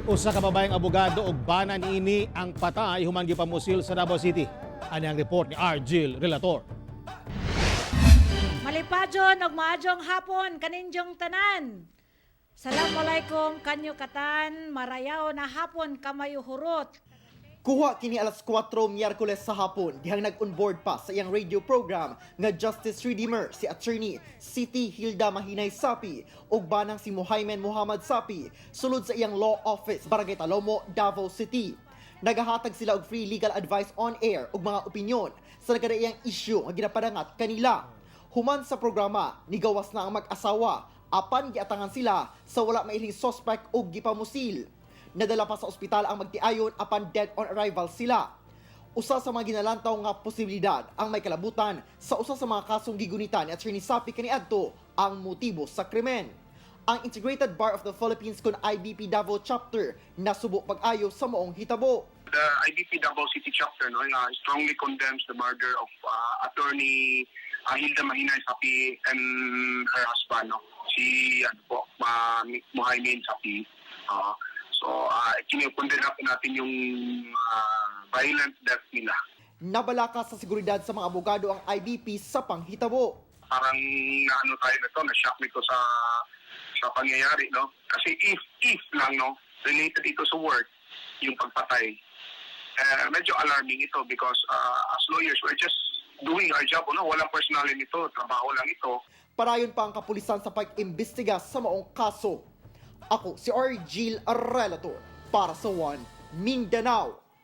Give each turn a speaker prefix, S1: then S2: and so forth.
S1: Usa ka babaeng abogado og bana niini ang patay human gipamusil sa Davao City. Ani ang report ni Argil Relator.
S2: Malipadyon og maadjong hapon kaninjong tanan. Assalamualaikum kanyo katan, marayaw na hapon kamayo hurot.
S3: Kuha kini alas 4 Miyerkules sa hapon dihang nag-onboard pa sa iyang radio program nga Justice Redeemer si Attorney Siti Hilda Mahinay Sapi ug banang si Muhaymen Muhammad Sapi sulod sa iyang law office Barangay Talomo, Davao City. Nagahatag sila og free legal advice on air ug mga opinyon sa nagkadaiyang issue nga ginapadangat kanila. Human sa programa, nigawas na ang mag-asawa apan giatangan sila sa wala mailhing suspect ug gipamusil. Nadala pa sa ospital ang magtiayon apan dead on arrival sila. Usa sa mga ginalantaw nga posibilidad ang may kalabutan sa usa sa mga kasong gigunitan ni Attorney Sapi kaniadto ang motibo sa krimen. Ang Integrated Bar of the Philippines kun IBP Davao Chapter nasubo pag-ayo sa moong hitabo.
S4: The IBP Davao City Chapter strongly condemns the murder of Attorney Hilda Mahinay Sapi and her husband, si Muhaymen Sapi. So, kinukondena po natin yung violent death nila.
S3: Nabalaka sa seguridad sa mga abogado ang IBP sa panghitabo.
S4: Parang naano tayo na to, na-shock nito sa pangyayari, no? Kasi if lang, no, related ito sa work, yung pagpatay, medyo alarming ito because as lawyers, we're just doing our job, no? Walang personality nito, trabaho lang ito.
S3: Parayon pa ang kapulisan sa pag-imbestiga sa maong kaso. Ako si Argil Relator para sa One Mindanao.